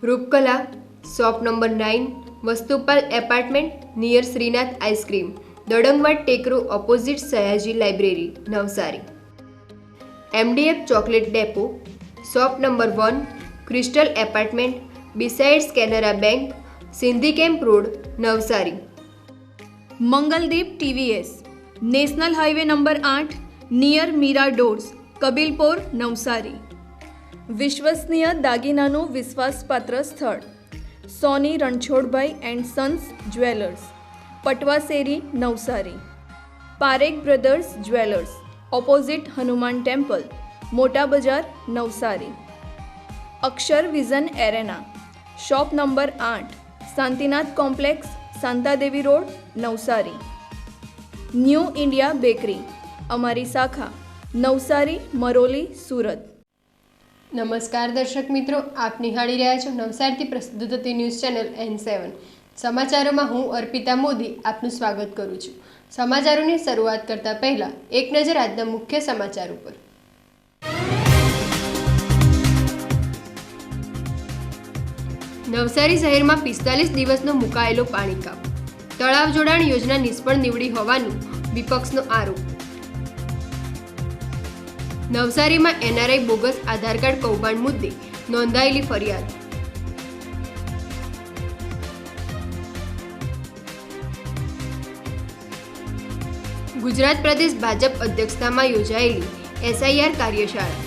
Rupkala, shop number 9, Vastupal apartment, near Shrinath ice cream, Dadangwad Tekro opposite Sayaji library, Navsari. MDF chocolate depot, shop number 1, crystal apartment, besides Canara bank, Sindhi camp road, Navsari. Mangaldeep TVS, national highway number 8, near Meera doors, Kabilpore, Navsari. વિશ્વસનીય દાગીનાનું વિશ્વાસપાત્ર સ્થળ Soni Ranchhodbhai and sons jewellers, Patvasheri, Navsari. Parekh brothers jewellers, opposite Hanuman temple, મોટા બજાર, Navsari. Akshar vision arena, shop number 8, Shantinath complex, Shantadevi road, Navsari. New India bakery, અમારી શાખા નવસારી, મરોલી, સુરત. નમસ્કાર દર્શક મિત્રો, આપ નિહાળી રહ્યા છો નવસારીથી પ્રસિદ્ધ થતી ન્યૂઝ ચેનલ N7. સમાચારોમાં હું અર્પિતા મોદી આપનું સ્વાગત કરું છું. સમાચારોની શરૂઆત કરતા પહેલા એક નજર આજના મુખ્ય સમાચાર ઉપર. નવસારી શહેરમાં 45 દિવસનો મુકાયેલો પાણી કાપ. તળાવ જોડાણ યોજના નિષ્ફળ નીવડી હોવાનું વિપક્ષનો આરોપ. નવસારીમાં NRI બોગસ આધાર કાર્ડ કૌભાંડ મુદ્દે નોંધાયેલી ફરિયાદ. ગુજરાત પ્રદેશ ભાજપ અધ્યક્ષતામાં યોજાયેલી SIR કાર્યશાળા.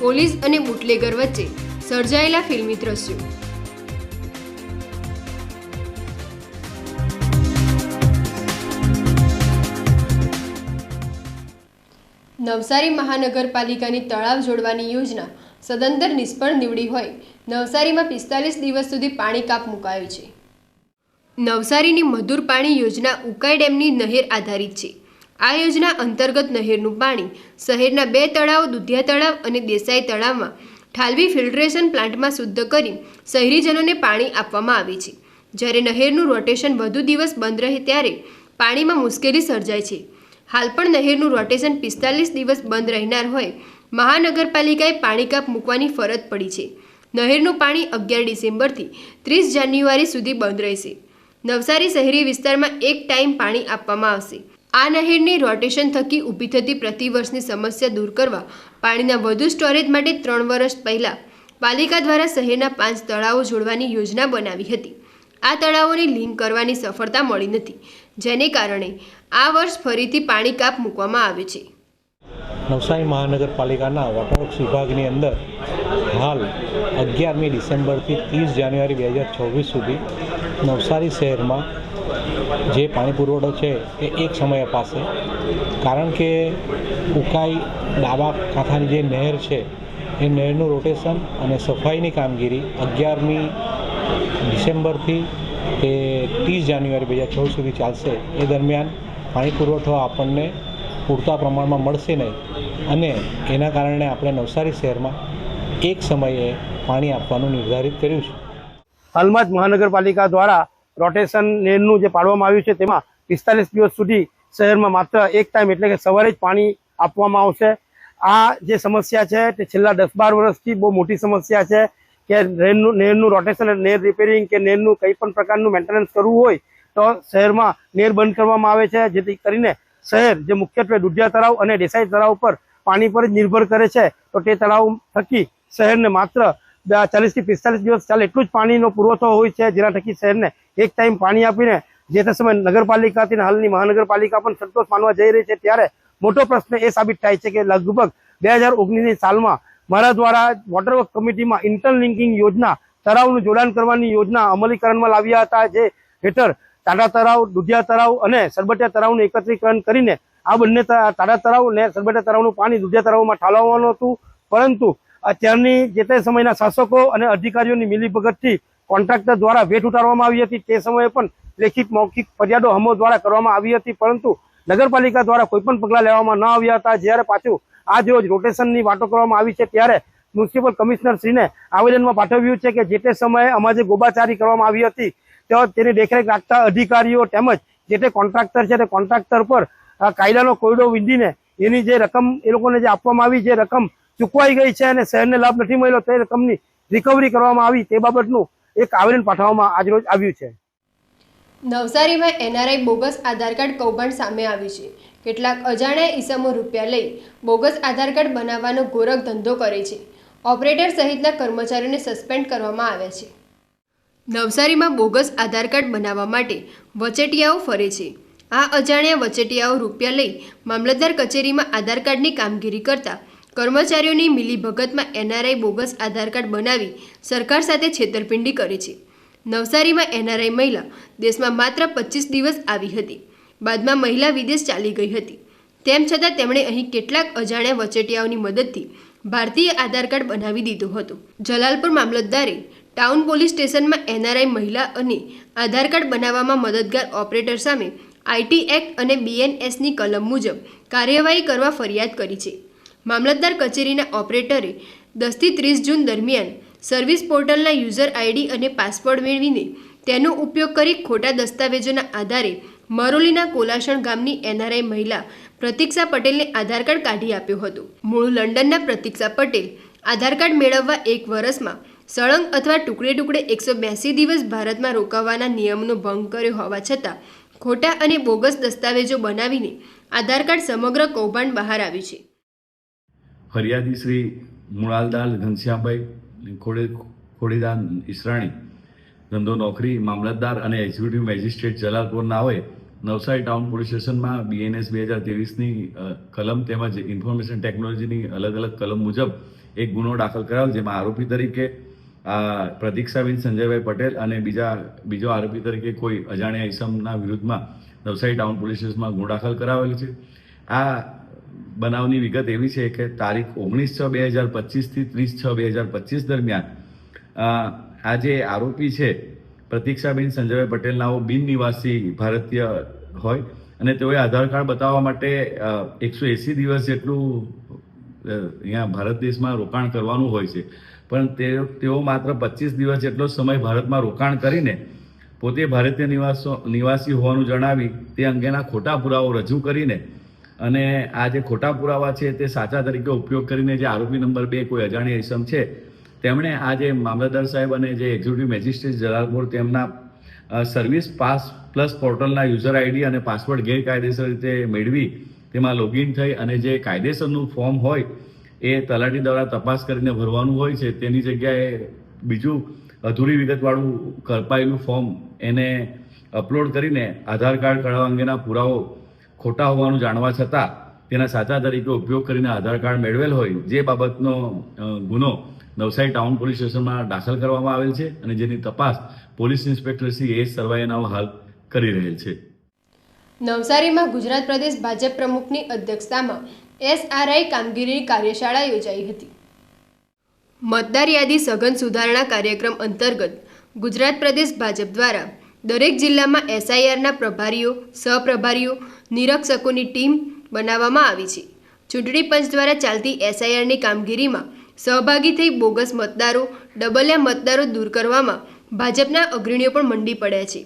પોલીસ અને બુટલેગર વચ્ચે સર્જાયેલા ફિલ્મી દ્રશ્યો. નવસારી મહાનગરપાલિકાની તળાવ જોડવાની યોજના સદંતર નિષ્ફળ નીવડી હોય નવસારીમાં 45 દિવસ સુધી પાણી કાપ મુકાયો છે. નવસારીની મધુર પાણી યોજના ઉકાઈ ડેમની નહેર આધારિત છે. આ યોજના અંતર્ગત નહેરનું પાણી શહેરના 2 તળાવ, દુધિયા તળાવ અને દેસાઈ તળાવમાં ઠાલવી ફિલ્ટરેશન પ્લાન્ટમાં શુદ્ધ કરી શહેરીજનોને પાણી આપવામાં આવે છે. જ્યારે નહેરનું રોટેશન વધુ દિવસ બંધ રહે ત્યારે પાણીમાં મુશ્કેલી સર્જાય છે. હાલ પણ નહેરનું રોટેશન 45 દિવસ બંધ રહેનાર હોય મહાનગરપાલિકાએ પાણી કાપ મૂકવાની ફરજ પડી છે. નહેરનું પાણી 11 ડિસેમ્બરથી 30 જાન્યુઆરી સુધી બંધ રહેશે. નવસારી શહેરી વિસ્તારમાં એક ટાઈમ પાણી આપવામાં આવશે. આ નહેરની રોટેશન થકી ઊભી થતી પ્રતિવર્ષની સમસ્યા દૂર કરવા પાણીના વધુ સ્ટોરેજ માટે 3 વર્ષ પહેલાં પાલિકા દ્વારા શહેરના 5 તળાવો જોડવાની યોજના બનાવી હતી. આ તળાવોને લિંક કરવાની સફળતા મળી નથી, જેને કારણે આ વર્ષ ફરીથી પાણી કાપ મૂકવામાં આવ્યો છે. નવસારી મહાનગરપાલિકાના વોટરવર્ક્સ વિભાગની અંદર હાલ 11મી ડિસેમ્બરથી 30 જાન્યુઆરી 2024 સુધી નવસારી શહેરમાં જે પાણી પુરવઠો છે એ એક સમય અપાશે. કારણ કે ઉકાઈ ડાબા કાંઠાની જે નહેર છે એ નહેરનું રોટેશન અને સફાઈની કામગીરી 11મી ડિસેમ્બરથી તે 30 જાન્યુઆરી 2024 સુધી ચાલશે. એ દરમિયાન પાણી પુરવઠો આપણને પૂરતા પ્રમાણમાં મળશે નહીં અને એના કારણે આપણે નવસારી શહેરમાં એક સમયે પાણી આપવાનું નિર્ધારિત કર્યું છે. હાલમાં જ મહાનગરપાલિકા દ્વારા રોટેશન નહેરનું જે પાડવામાં આવ્યું છે તેમાં 45 દિવસ સુધી શહેરમાં માત્ર એક ટાઈમ એટલે કે સવારે જ પાણી આપવામાં આવશે. આ જે સમસ્યા છે તે છેલ્લા 10-12 વર્ષથી બહુ મોટી સમસ્યા છે કે નહેરનું રોટેશન, નહેર રિપેરિંગ કે નહેરનું કંઈ પણ પ્રકારનું મેન્ટેનન્સ કરવું હોય તો શહેરમાં નહેર બંધ કરવામાં આવે છે, જેથી કરીને શહેર જે મુખ્યત્વે દુધિયા તળાવ અને દેસાઈ તળાવ પર પાણી પર જ નિર્ભર કરે છે. તો તે તળાવ થકી શહેરને માત્ર 40 થી 45 દિવસ ચાલે એટલું જ પાણીનો પુરવઠો હોય છે, જેના થકી શહેરને એક ટાઈમ પાણી આપીને જે તે સમય નગરપાલિકાથી હાલની મહાનગરપાલિકા પણ સંતોષ માનવા જઈ રહી છે. ત્યારે મોટો પ્રશ્ન એ સાબિત થાય છે કે લગભગ 2019ની સાલમાં મારા દ્વારા વોટરવર્ક કમિટીમાં ઇન્ટરલિંકિંગ યોજના, તળાવનું જોડાણ કરવાની યોજના અમલીકરણમાં લાવ્યા હતા, જે હેઠળ ટાટા તળાવ, દુધિયા તળાવ અને સરબટિયા તળાવનું એકત્રીકરણ કરીને આ બંને ટાટા તળાવ અને સરબટિયા તળાવનું પાણી દુધિયા તળાવમાં ઠાલવવાનું હતું. પરંતુ અત્યારની જે તે સમયના શાસકો અને અધિકારીઓની મિલીભગતથી કોન્ટ્રાક્ટર દ્વારા વેટ ઉતારવામાં આવી હતી. તે સમયે પણ લેખિત મૌખિક ફરિયાદો હમો દ્વારા કરવામાં આવી હતી, પરંતુ નગરપાલિકા દ્વારા કોઈ પણ પગલાં લેવામાં ન આવ્યા હતા. જ્યારે પાછું આજ રોજ રોટેશનની વાતો કરવામાં આવી છે ત્યારે મ્યુનિસિપલ કમિશનર શ્રીને આવેદનમાં પાઠવ્યું છે કે જે તે સમયે અમારે જે ગોબાચારી કરવામાં આવી હતી તેની દેખરેખ રાખતા અધિકારીઓ તેમજ જે તે કોન્ટ્રાક્ટર છે તે કોન્ટ્રાક્ટર પર કાયદાનો કોયડો વિંધીને એની જે રકમ એ લોકોને જે આપવામાં આવી, જે રકમ ચૂકવાઈ ગઈ છે અને શહેરને લાભ નથી મળ્યો, તે રકમની રિકવરી કરવામાં આવી તે બાબતનું એક આવેદન પાઠવવામાં આજરોજ આવ્યું છે. નવસારીમાં એનઆરઆઈ બોગસ આધાર કાર્ડ કૌભાંડ સામે આવ્યું છે. કેટલાક અજાણ્યા ઈસમો રૂપિયા લઈ બોગસ આધાર કાર્ડ બનાવવાનો ગોરખ ધંધો કરે છે. ઓપરેટર સહિતના કર્મચારીઓને સસ્પેન્ડ કરવામાં આવ્યા છે. નવસારીમાં બોગસ આધાર કાર્ડ બનાવવા માટે વચેટિયાઓ ફરે છે. આ અજાણ્યા વચેટિયાઓ રૂપિયા લઈ મામલતદાર કચેરીમાં આધાર કાર્ડની કામગીરી કરતા કર્મચારીઓની મિલીભગતમાં એનઆરઆઈ બોગસ આધાર કાર્ડ બનાવી સરકાર સાથે છેતરપિંડી કરે છે. નવસારીમાં એનઆરઆઈ મહિલા દેશમાં માત્ર 25 દિવસ આવી હતી. બાદમાં મહિલા વિદેશ ચાલી ગઈ હતી. તેમ છતાં તેમણે અહીં કેટલાક અજાણ્યા વચેટિયાઓની મદદથી ભારતીય આધાર કાર્ડ બનાવી દીધું હતું. જલાલપુર મામલતદારે ટાઉન પોલીસ સ્ટેશનમાં એનઆરઆઈ મહિલા અને આધાર કાર્ડ બનાવવામાં મદદગાર ઓપરેટર સામે આઈટી એક્ટ અને બીએનએસની કલમ મુજબ કાર્યવાહી કરવા ફરિયાદ કરી છે. મામલતદાર કચેરીના ઓપરેટરે 10 થી 30 જૂન દરમિયાન સર્વિસ પોર્ટલના યુઝર આઈડી અને પાસવર્ડ મેળવીને તેનો ઉપયોગ કરી ખોટા દસ્તાવેજોના આધારે મરોલીના કોલાસણ ગામની એનઆરઆઈ મહિલા પ્રતીક્ષા પટેલને આધાર કાર્ડ કાઢી આપ્યો હતો. મૂળ લંડનના પ્રતીક્ષા પટેલ આધાર કાર્ડ મેળવવા 1 વર્ષમાં સળંગ અથવા ટુકડે ટુકડે 182 દિવસ ભારતમાં રોકાવાના નિયમનો ભંગ કર્યો હોવા છતાં ખોટા અને બોગસ દસ્તાવેજો બનાવીને આધાર કાર્ડ સમગ્ર કૌભાંડ બહાર આવ્યું છે. ફરિયાદી શ્રી મુળાલદાર ઘનશ્યામભાઈ ખોડીદાન ઈસરાણી, ધંધો નોકરી, મામલતદાર અને એક્ઝિક્યુટિવ મેજિસ્ટ્રેટ જલાલપુરના હોય નવસારી ટાઉન પોલીસ સ્ટેશનમાં બીએનએસ 2023ની કલમ તેમજ ઇન્ફોર્મેશન ટેકનોલોજીની અલગ અલગ કલમ મુજબ એક ગુનો દાખલ કરાયો, જેમાં આરોપી તરીકે પ્રતીક્ષાબેન સંજયભાઈ પટેલ અને બીજો આરોપી તરીકે કોઈ અજાણ્યા ઈસમના વિરુદ્ધમાં નવસારી ટાઉન પોલીસ સ્ટેશનમાં ગુનો દાખલ કરાવેલ છે. આ બનાવની વિગત એવી છે કે તારીખ 19/6/2025 થી 30/6/2025 દરમિયાન આ જે આરોપી છે પ્રતીક્ષાબેન સંજયભાઈ પટેલના બિન નિવાસી ભારતીય હોય અને તેઓએ આધાર કાર્ડ બતાવવા માટે 180 દિવસ જેટલું અહીંયા ભારત દેશમાં રોકાણ કરવાનું હોય છે, પણ તેઓ માત્ર 25 દિવસ જેટલો સમય ભારતમાં રોકાણ કરીને પોતે ભારતીય નિવાસી હોવાનું જણાવી તે અંગેના ખોટા પુરાવો રજૂ કરીને અને આ જે ખોટા પુરાવા છે તે સાચા તરીકે ઉપયોગ કરીને જે આરોપી નંબર 2 કોઈ અજાણ્યા ઈસમ છે તેમણે આ જે મામલતદાર સાહેબ અને જે એક્ઝિક્યુટિવ મેજિસ્ટ્રેટ જલાલપુર તેમના સર્વિસ પાસ પ્લસ પોર્ટલના યુઝર આઈડી અને પાસવર્ડ ગેરકાયદેસર રીતે મેળવી તેમાં લોગિન થઈ અને જે કાયદેસરનું ફોર્મ હોય એ તલાટી દ્વારા તપાસ કરીને ભરવાનું હોય છે, તેની જગ્યાએ બીજું અધૂરી વિગતવાળું કરપાયેલું ફોર્મ એને અપલોડ કરીને આધાર કાર્ડ કઢાવવા અંગેના પુરાવો ખોટા હોવાનું જાણવા છતાં તેના સાચા તરીકે ઉપયોગ કરીને આધાર કાર્ડ મેળવેલ હોય, જે બાબતનો ગુનો નવસારી ટાઉન પોલીસ સ્ટેશનમાં દાખલ કરવામાં આવેલ છે અને જેની તપાસ પોલીસ ઇન્સ્પેક્ટર શ્રી એસ સરવાયાનાઓ હાલ કરી રહેલ છે. નવસારીમાં ગુજરાત પ્રદેશ ભાજપ પ્રમુખની અધ્યક્ષતામાં એસઆરઆઈ કામગીરીની કાર્યશાળા યોજાઈ હતી. મતદાર યાદી સઘન સુધારણા કાર્યક્રમ અંતર્ગત ગુજરાત પ્રદેશ ભાજપ દ્વારા દરેક જિલ્લામાં એસઆઈઆરના પ્રભારીઓ, સહપ્રભારીઓ, નિરીક્ષકોની ટીમ બનાવવામાં આવી છે. ચૂંટણી પંચ દ્વારા ચાલતી એસઆઈઆરની કામગીરીમાં સહભાગી થઈ બોગસ મતદારો, ડબલિયા મતદારો દૂર કરવામાં ભાજપના અગ્રણીઓ પણ મંડી પડ્યા છે.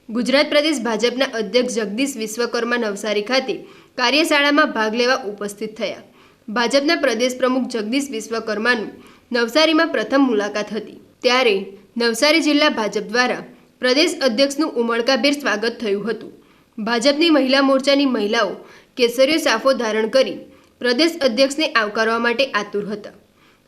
ગુજરાત પ્રદેશ ભાજપના અધ્યક્ષ જગદીશ વિશ્વકર્મા નવસારી ખાતે કાર્યશાળામાં ભાગ લેવા ઉપસ્થિત થયા. ભાજપના પ્રદેશ પ્રમુખ જગદીશ વિશ્વકર્માનું નવસારીમાં પ્રથમ મુલાકાત હતી, ત્યારે નવસારી જિલ્લા ભાજપ દ્વારા પ્રદેશ અધ્યક્ષનું ઉમળકાભેર સ્વાગત થયું હતું. ભાજપની મહિલા મોરચાની મહિલાઓ કેસરીયો સાફો ધારણ કરી પ્રદેશ અધ્યક્ષને આવકારવા માટે આતુર હતા.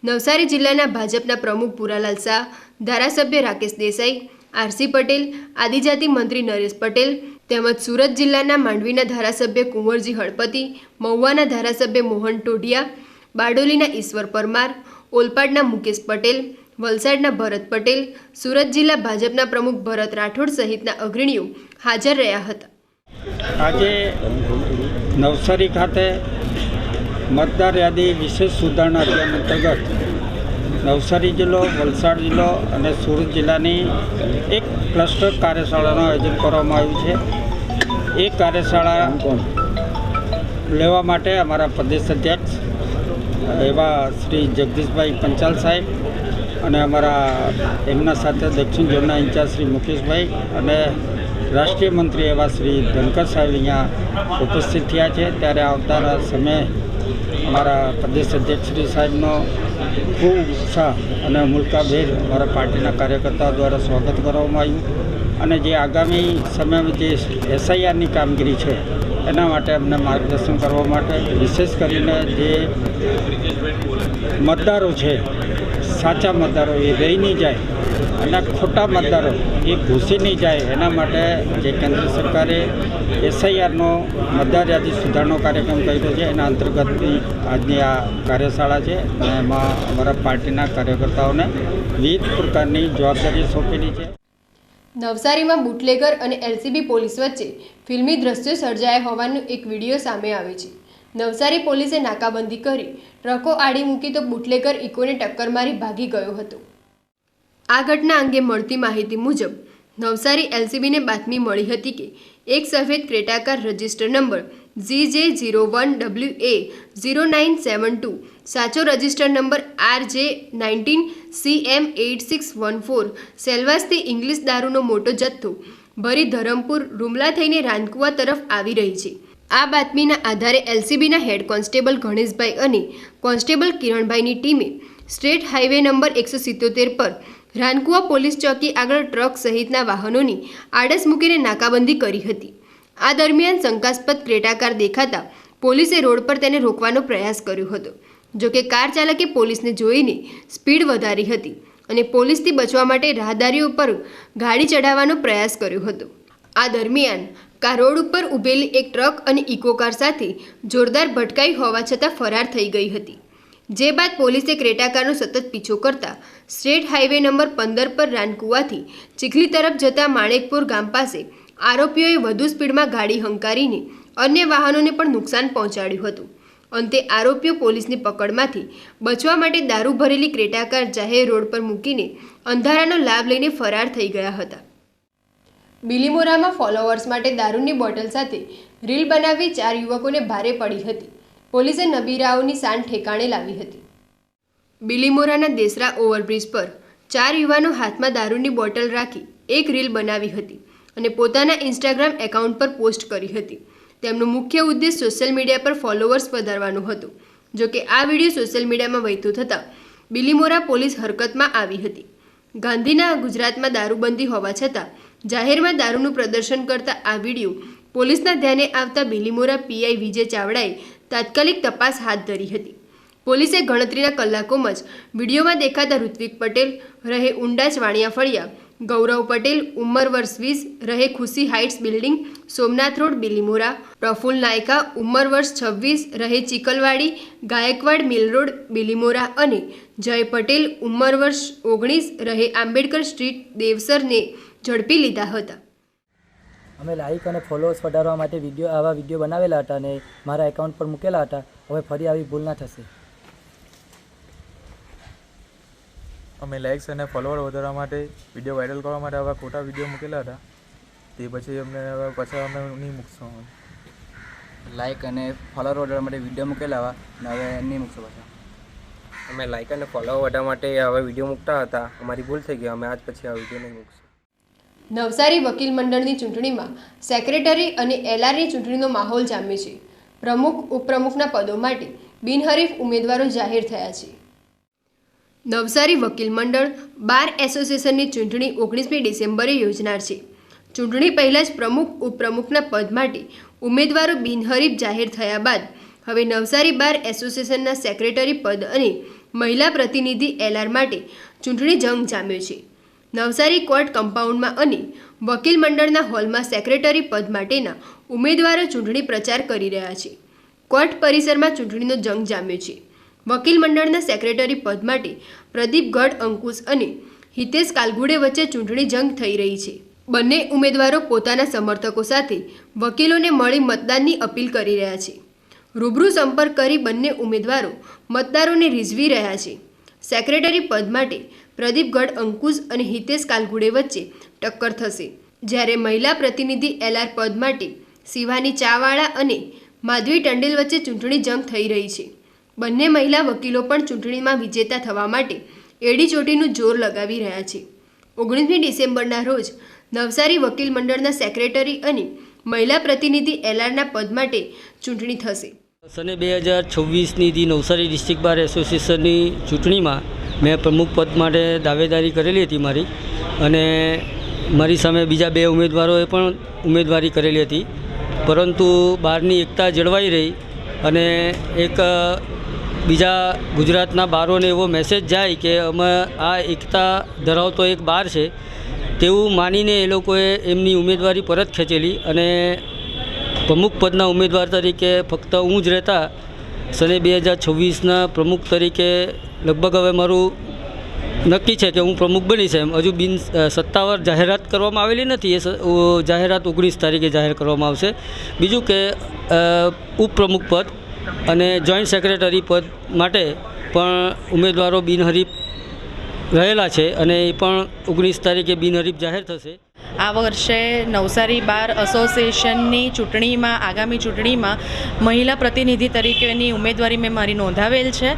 નવસારી જિલ્લાના ભાજપના પ્રમુખ પુરાલાલ શાહ, ધારાસભ્ય રાકેશ દેસાઈ, આરસી પટેલ, આદિજાતિ મંત્રી નરેશ પટેલ તેમજ સુરત જિલ્લાના માંડવીના ધારાસભ્ય કુંવરજી હળપતિ, મહુવાના ધારાસભ્ય મોહન ટોઢિયા, બારડોલીના ઈશ્વર પરમાર, ઓલપાડના મુકેશ પટેલ, વલસાડના ભરત પટેલ, સુરત જિલ્લા ભાજપના પ્રમુખ ભરત રાઠોડ સહિતના અગ્રણીઓ હાજર રહ્યા હતા. આજે નવસારી ખાતે મતદાર યાદી વિશેષ સુધારણા અભિયાન અંતર્ગત નવસારી જિલ્લો, વલસાડ જિલ્લો અને સુરત જિલ્લાની એક ક્લસ્ટર કાર્યશાળાનું આયોજન કરવામાં આવ્યું છે. એ કાર્યશાળા લેવા માટે અમારા પ્રદેશ અધ્યક્ષ એવા શ્રી જગદીશભાઈ પંચાલ સાહેબ અને અમારા એમના સાથે દક્ષિણ ઝોનના ઇન્ચાર્જ શ્રી મુકેશભાઈ અને રાષ્ટ્રીય મંત્રી એવા શ્રી ધનકર સાહેબ અહીંયા ઉપસ્થિત થયા છે, ત્યારે આવતા સમયે અમારા પ્રદેશ અધ્યક્ષ શ્રી સાહેબનો ખૂબ ઉત્સાહ અને મુલકાભેર અમારા પાર્ટીના કાર્યકર્તાઓ દ્વારા સ્વાગત કરવામાં આવ્યું અને જે આગામી સમયમાં જે SIRની કામગીરી છે એના માટે અમને માર્ગદર્શન કરવા માટે, વિશેષ કરીને જે મતદારો છે, સાચા મતદારો એ રહી નહીં જાય અને ખોટા મતદારો એ ઘૂસી નહીં જાય એના માટે જે કેન્દ્ર સરકારે SIRનો મતદાર યાદી સુધારણો કાર્યક્રમ કર્યો છે, એના અંતર્ગતની આજની આ કાર્યશાળા છે અને એમાં અમારા પાર્ટીના કાર્યકર્તાઓને વિવિધ પ્રકારની જવાબદારી સોંપેલી છે. નવસારીમાં બુટલેગર અને LCB પોલીસ વચ્ચે ફિલ્મી દ્રશ્યો સર્જાયા હોવાનો એક વિડીયો સામે આવે છે. નવસારી પોલીસે નાકાબંધી કરી ટ્રકો આડી મૂકી તો બુટલેગર ઇકોને ટક્કર મારી ભાગી ગયો હતો. આ ઘટના અંગે મળતી માહિતી મુજબ નવસારી LCBને બાતમી મળી હતી કે એક સફેદ Creta car register number GJ01WA0972 સાચો રજિસ્ટર નંબર RJ19CM8614 સેલવાસથી ઇંગ્લિશ દારૂનો મોટો જથ્થો ભરી ધરમપુર રૂમલા થઈને રાનકુવા તરફ આવી રહી છે. આ બાતમીના આધારે LCBના હેડ કોન્સ્ટેબલ ગણેશભાઈ અને કોન્સ્ટેબલ કિરણભાઈની ટીમે સ્ટેટ હાઈવે નંબર 177 પર રાનકુવા પોલીસ ચોકી આગળ ટ્રક સહિતના વાહનોની આડસ મૂકીને નાકાબંધી કરી હતી. આ દરમિયાન શંકાસ્પદ ક્રેટા કાર દેખાતા પોલીસે રોડ પર તેને રોકવાનો પ્રયાસ કર્યો હતો. જોકે કાર ચાલકે પોલીસને જોઈને સ્પીડ વધારી હતી અને પોલીસથી બચવા માટે રાહદારીઓ પર ગાડી ચડાવવાનો પ્રયાસ કર્યો હતો. આ દરમિયાન કાર રોડ ઉપર ઊભેલી એક ટ્રક અને ઇકો કાર સાથે જોરદાર ભટકાઈ હોવા છતાં ફરાર થઈ ગઈ હતી. જે બાદ પોલીસે ક્રેટા કારનો સતત પીછો કરતા સ્ટેટ હાઈવે નંબર 15 પર રાનકુવાથી ચીખલી તરફ જતા માણેકપુર ગામ પાસે આરોપીઓએ વધુ સ્પીડમાં ગાડી હંકારીને અન્ય વાહનોને પણ નુકસાન પહોંચાડ્યું હતું. અંતે આરોપીઓ પોલીસની પકડમાંથી બચવા માટે દારૂ ભરેલી ક્રેટા કાર જાહેર રોડ પર મૂકીને અંધારાનો લાભ લઈને ફરાર થઈ ગયા હતા. બિલીમોરામાં ફોલોઅર્સ માટે દારૂની બોટલ સાથે રીલ બનાવી 4 યુવકોને ભારે પડી હતી. પોલીસે નબીરાઓની શાન ઠેકાણે લાવી હતી. બિલીમોરાના દેસરા ઓવરબ્રિજ પર 4 યુવાનો હાથમાં દારૂની બોટલ રાખી એક રીલ બનાવી હતી અને પોતાના ઇન્સ્ટાગ્રામ એકાઉન્ટ પર પોસ્ટ કરી હતી. તેમનો મુખ્ય ઉદ્દેશ સોશિયલ મીડિયા પર ફોલોઅર્સ વધારવાનો હતો. જોકે આ વિડીયો સોશિયલ મીડિયામાં વહેતો થતાં બિલીમોરા પોલીસ હરકતમાં આવી હતી. ગાંધીના ગુજરાતમાં દારૂબંધી હોવા છતાં જાહેરમાં દારૂનું પ્રદર્શન કરતા આ વિડીયો પોલીસના ધ્યાને આવતા બિલીમોરા PI વિજય ચાવડાએ તાત્કાલિક તપાસ હાથ ધરી હતી. પોલીસે ગણતરીના કલાકોમાં જ વિડીયોમાં દેખાતા ઋત્વિક પટેલ રહે ઉંડાચ વાણિયા ફળિયા, ગૌરવ પટેલ ઉંમર વર્ષ 20 રહે Khushi heights building Somnath road Bilimora, Praful Nayka ઉંમર વર્ષ 26 રહે ચિકલવાડી ગાયકવાડ મિલ રોડ બિલીમોરા અને જય પટેલ ઉંમર વર્ષ 19 રહે આંબેડકર સ્ટ્રીટ દેવસરને ઝડપી લીધા હતા. અમે લાઇક અને ફોલોઅર્સ વધારવા માટે આવા વિડીયો બનાવેલા હતા અને મારા એકાઉન્ટ પર મૂકેલા હતા. હવે ફરી આવી ભૂલ ના થશે. અમે લાઇક્સ અને ફોલોવર વધારવા માટે વિડીયો વાયરલ કરવા માટે આવા ખોટા વિડીયો મૂકેલા હતા. તે પછી અમને હવે પાછા અમે નહીં મૂકશું. લાઇક અને ફોલોવર વધારવા માટે વિડીયો મૂકેલા હતા અને હવે નહીં મૂકશું પાછા. અમે લાઇક અને ફોલોવર વધારવા માટે હવે વિડીયો મૂકતા હતા. અમારી ભૂલ થઈ ગઈ. અમે આજ પછી આ વિડીયો નહીં મૂકશું. નવસારી વકીલ મંડળની ચૂંટણીમાં સેક્રેટરી અને LRની ચૂંટણીનો માહોલ જામ્યો છે. પ્રમુખ ઉપપ્રમુખના પદો માટે બિનહરીફ ઉમેદવારો જાહેર થયા છે. નવસારી વકીલ મંડળ બાર એસોસિએશનની ચૂંટણી 19મી ડિસેમ્બરે યોજનાર છે. ચૂંટણી પહેલાં જ પ્રમુખ ઉપપ્રમુખના પદ માટે ઉમેદવારો બિનહરીફ જાહેર થયા બાદ હવે નવસારી બાર એસોસિએશનના સેક્રેટરી પદ અને મહિલા પ્રતિનિધિ LR માટે ચૂંટણી જંગ જામ્યો છે. નવસારી કોર્ટ કમ્પાઉન્ડમાં અને વકીલ મંડળના હોલમાં સેક્રેટરી પદ માટેના ઉમેદવારો ચૂંટણી પ્રચાર કરી રહ્યા છે. કોર્ટ પરિસરમાં ચૂંટણીનો જંગ જામ્યો છે. વકીલ મંડળના સેક્રેટરી પદ માટે પ્રદીપ ગઢ અંકુશ અને હિતેશ કાલગુડે વચ્ચે ચૂંટણી જંગ થઈ રહી છે. બંને ઉમેદવારો પોતાના સમર્થકો સાથે વકીલોને મળી મતદાનની અપીલ કરી રહ્યા છે. રૂબરૂ સંપર્ક કરી બંને ઉમેદવારો મતદારોને રીઝવી રહ્યા છે. સેક્રેટરી પદ માટે પ્રદીપ ગઢ અંકુશ અને હિતેશ કાલગુડે વચ્ચે ટક્કર થશે. જ્યારે મહિલા પ્રતિનિધિ LR પદ માટે શિવાની ચાવાળા અને માધવી ટંડેલ વચ્ચે ચૂંટણી જંગ થઈ રહી છે. બંને મહિલા વકીલો પણ ચૂંટણીમાં વિજેતા થવા માટે એડી ચોટીનું જોર લગાવી રહ્યા છે. 19મી ડિસેમ્બરના રોજ નવસારી વકીલ મંડળના સેક્રેટરી અને મહિલા પ્રતિનિધિ એલઆરના પદ માટે ચૂંટણી થશે. સને 2026ની નવસારી ડિસ્ટ્રિક્ટ બાર એસોસિએશનની ચૂંટણીમાં મેં પ્રમુખ પદ માટે દાવેદારી કરેલી હતી મારી, અને મારી સામે બીજા 2 ઉમેદવારોએ પણ ઉમેદવારી કરેલી હતી, પરંતુ બારની એકતા જળવાઈ રહી અને એક બીજા ગુજરાતના બારોને એવો મેસેજ જાય કે અમે આ એકતા ધરાવતો એક બાર છે તેવું માનીને એ લોકોએ એમની ઉમેદવારી પરત ખેંચેલી અને પ્રમુખ પદના ઉમેદવાર તરીકે ફક્ત હું જ રહેતા સને 2026ના પ્રમુખ તરીકે લગભગ હવે મારું નક્કી છે કે હું પ્રમુખ બનીશ. એમ હજુ સત્તાવાર જાહેરાત કરવામાં આવેલી નથી, એ જાહેરાત 19 તારીખે જાહેર કરવામાં આવશે. બીજું કે ઉપપ્રમુખ પદ અને જોઈન્ટ સેક્રેટરી પદ માટે પણ ઉમેદવારો બિનહરીફ રહેલા છે અને એ પણ 19 તારીખે બિનહરીફ જાહેર થશે. આ વર્ષે નવસારી બાર એસોસિએશનની ચૂંટણીમાં, આગામી ચૂંટણીમાં મહિલા પ્રતિનિધિ તરીકેની ઉમેદવારી મેં મારી નોંધાવેલ છે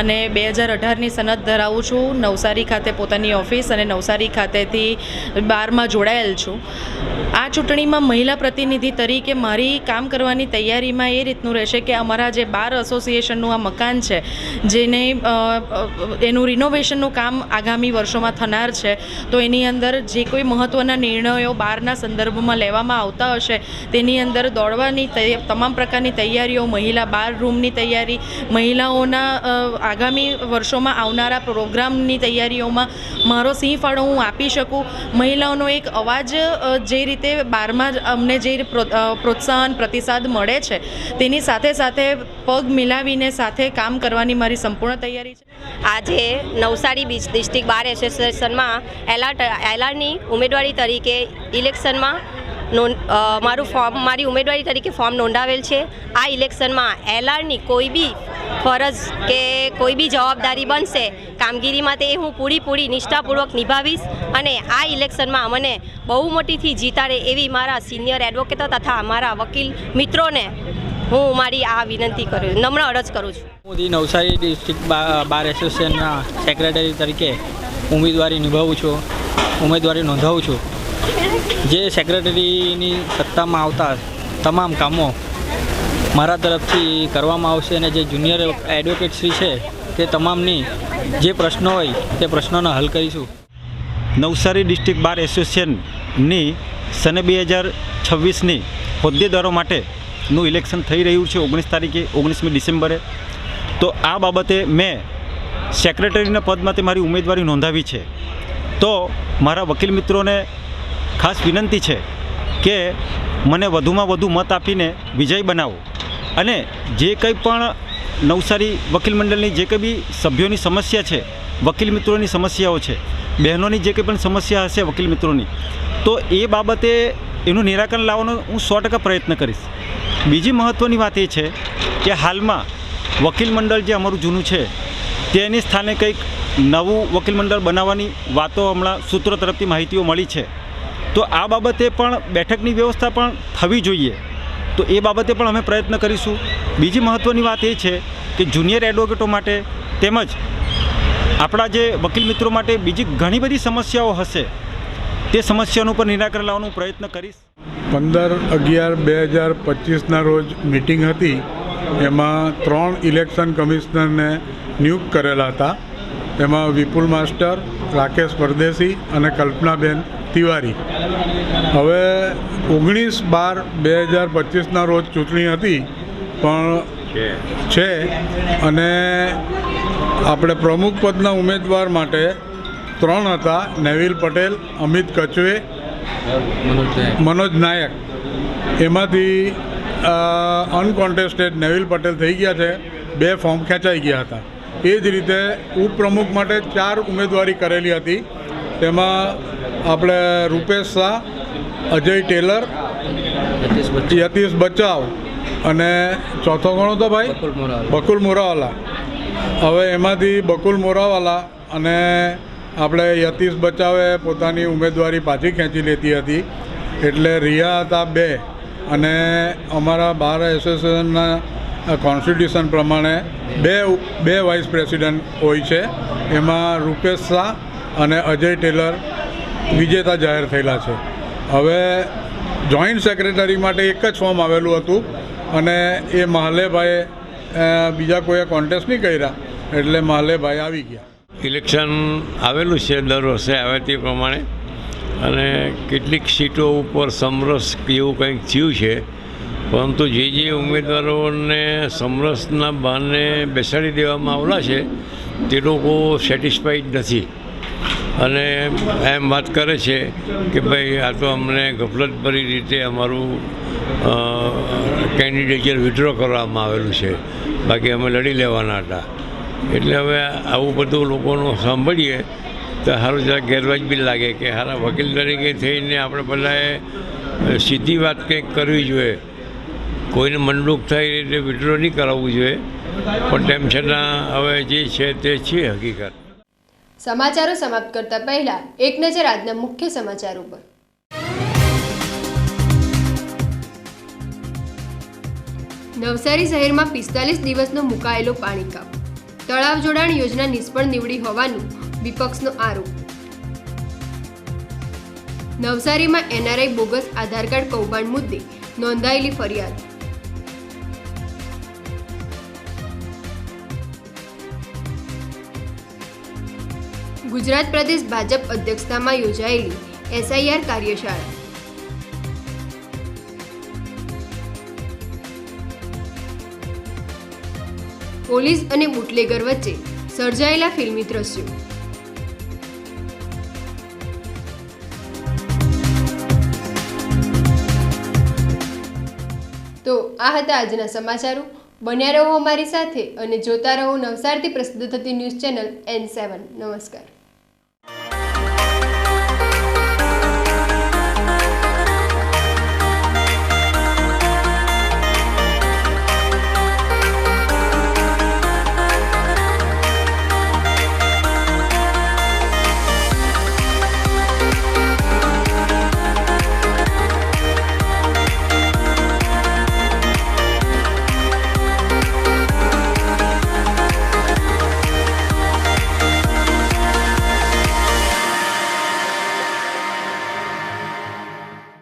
અને 2018ની સનદ ધરાવું છું. નવસારી ખાતે પોતાની ઓફિસ અને નવસારી ખાતેથી બારમાં જોડાયેલ છું. આ ચૂંટણીમાં મહિલા પ્રતિનિધિ તરીકે મારી કામ કરવાની તૈયારીમાં એ રીતનું રહેશે કે અમારા જે બાર એસોસિએશનનું આ મકાન છે, જેને એનું રિનોવેશનનું કામ આગામી વર્ષોમાં થનાર છે, તો એની અંદર જે કોઈ મહત્ત્વના નિર્ણયો બારના સંદર્ભમાં લેવામાં આવતા હશે તેની અંદર દોડવાની તમામ પ્રકારની તૈયારીઓ, મહિલા બાર રૂમની તૈયારી, મહિલાઓના આગામી વર્ષોમાં આવનારા પ્રોગ્રામની તૈયારીઓમાં મારો સિંહ ફાળો હું આપી શકું. મહિલાઓનો એક અવાજ જે રીતે બારમાં અમને જે પ્રોત્સાહન પ્રતિસાદ મળે છે તેની સાથે સાથે પગ મિલાવીને સાથે કામ કરવાની મારી સંપૂર્ણ તૈયારી છે. આજે નવસારી ડિસ્ટ્રિક્ટ બાર એસોસિએશનમાં એલઆરની ઉમેદવારી તરીકે ઇલેક્શનમાં મારી ઉમેદવારી તરીકે ફોર્મ નોંધાવેલ છે. આ ઇલેક્શનમાં એલઆરની કોઈ બી ફરજ કે કોઈ બી જવાબદારી બનશે કામગીરીમાં તે હું પૂરી નિષ્ઠાપૂર્વક નિભાવીશ અને આ ઇલેક્શનમાં મને બહુમતીથી જીતાડે એવી મારા સિનિયર એડવોકેટો તથા મારા વકીલ મિત્રોને હું મારી આ વિનંતી કરું, નમ્ર અરજ કરું છું. હું નવસારી ડિસ્ટ્રિક્ટ બાર એસોસિએશનના સેક્રેટરી તરીકે ઉમેદવારી નોંધાવું છું. જે સેક્રેટરીની સત્તામાં આવતા તમામ કામો મારા તરફથી કરવામાં આવશે અને જે જુનિયર એડવોકેટશ્રી છે તે તમામની જે પ્રશ્નો હોય તે પ્રશ્નોનો હલ કરીશું. નવસારી ડિસ્ટ્રિક્ટ બાર એસોસિએશનની સને 2026ની હોદ્દેદારો માટેનું ઇલેક્શન થઈ રહ્યું છે 19 તારીખે, 19મી ડિસેમ્બરે. તો આ બાબતે મેં સેક્રેટરીના પદ માટે મારી ઉમેદવારી નોંધાવી છે. તો મારા વકીલ મિત્રોને ખાસ વિનંતી છે કે મને વધુમાં વધુ મત આપીને વિજય બનાવો અને જે કંઈ પણ નવસારી વકીલ મંડળની જે કંઈ બી સભ્યોની સમસ્યા છે, વકીલ મિત્રોની સમસ્યાઓ છે, બહેનોની જે કંઈ પણ સમસ્યા હશે વકીલ મિત્રોની, તો એ બાબતે એનું નિરાકરણ લાવવાનો હું 100% પ્રયત્ન કરીશ. બીજી મહત્ત્વની વાત એ છે કે હાલમાં વકીલ મંડળ જે અમારું જૂનું છે તેની સ્થાને કંઈક નવું વકીલ મંડળ બનાવવાની વાતો હમણાં સૂત્રો તરફથી માહિતીઓ મળી છે. તો આ બાબતે પણ બેઠકની વ્યવસ્થા પણ થવી જોઈએ, તો એ બાબતે પણ અમે પ્રયત્ન કરીશું. બીજી મહત્ત્વની વાત એ છે કે જુનિયર એડવોકેટો માટે તેમજ આપણા જે વકીલ મિત્રો માટે બીજી ઘણી બધી સમસ્યાઓ હશે તે સમસ્યાનું પર નિરાકરણ લાવવાનો પ્રયત્ન કરીશ. 15/11/2025ના રોજ મિટિંગ હતી, એમાં 3 ઇલેક્શન કમિશનરને નિયુક્ત કરેલા હતા. એમાં વિપુલ માસ્ટર, રાકેશ પરદેશી અને કલ્પનાબેન તિવારી. હવે 19/12/2025ના રોજ ચૂંટણી હતી પણ છે અને આપણે પ્રમુખ પદના ઉમેદવાર માટે 3 હતા, નેવિલ પટેલ, અમિત કચવે, મનોજ નાયક. એમાંથી અનકોન્ટેસ્ટેડ નેવિલ પટેલ થઈ ગયા છે, 2 ફોર્મ ખેંચાઈ ગયા હતા. એ જ રીતે ઉપપ્રમુખ માટે 4 ઉમેદવારી કરેલી હતી. તેમાં આપણે રૂપેશ શાહ, અજય ટેલર, યતીશ બચાવ અને ચોથો કોણ હતો ભાઈ? બકુલ મોરાવાલા. હવે એમાંથી બકુલ મોરાવાલા અને આપણે યતીશ બચાવે પોતાની ઉમેદવારી પાછી ખેંચી લેતી હતી, એટલે રહ્યા હતા 2. અને અમારા બાર એસોસિએશનના કોન્સ્ટિટ્યુશન પ્રમાણે 2 વાઇસ પ્રેસિડન્ટ હોય છે. એમાં રૂપેશ શાહ અને અજય ટેલર વિજેતા જાહેર થયેલા છે. હવે જોઈન્ટ સેક્રેટરી માટે એક જ ફોર્મ આવેલું હતું અને એ મહાલેભાઈએ બીજા કોઈએ કોન્ટેસ્ટ નહીં કર્યા એટલે મહાલેભાઈ આવી ગયા. ઇલેક્શન આવેલું છે, દર વર્ષે આવે તે પ્રમાણે, અને કેટલીક સીટો ઉપર સમરસ એવું કંઈક થયું છે, પરંતુ જે ઉમેદવારોને સમરસના બહાને બેસાડી દેવામાં આવેલા છે તે લોકો સેટિસ્ફાઈડ નથી અને એમ વાત કરે છે કે ભાઈ આ તો અમને ગફલતભરી રીતે અમારું કેન્ડિડેચર વિથડ્રો કરવામાં આવેલું છે, બાકી અમે લડી લેવાના હતા. એટલે હવે આવું બધું લોકોનું સાંભળીએ તો સારું જરા ગેરવાજબી લાગે કે સારા વકીલ તરીકે થઈને આપણે બધાએ સીધી વાત કંઈક કરવી જોઈએ. કોઈને મનદુખ થાય એ રીતે વિથડ્રો નહીં કરાવવું જોઈએ, પણ તેમ છતાં હવે જે છે તે છે હકીકત. સમાચારો સમાપ્ત કરતા પહેલા એક નજર આજના મુખ્ય સમાચારો પર. નવસારી શહેરમાં 45 દિવસનો મુકાયેલો પાણી કાપ. તળાવ જોડાણ યોજના નિષ્ફળ નીવડી હોવાનું વિપક્ષનો આરોપ. નવસારીમાં NRI બોગસ આધાર કાર્ડ કૌભાંડ મુદ્દે નોંધાયેલી ફરિયાદ. ગુજરાત પ્રદેશ ભાજપ અધ્યક્ષતામાં યોજાયેલી SIR કાર્યશાળા. પોલીસ અને બુટલેગર વચ્ચે સર્જાયેલા ફિલ્મી દ્રશ્યો. તો આ હતા આજના સમાચારો. બન્યા રહો અમારી સાથે અને જોતા રહો નવસારીથી પ્રસિદ્ધ થતી ન્યૂઝ ચેનલ N7. નમસ્કાર.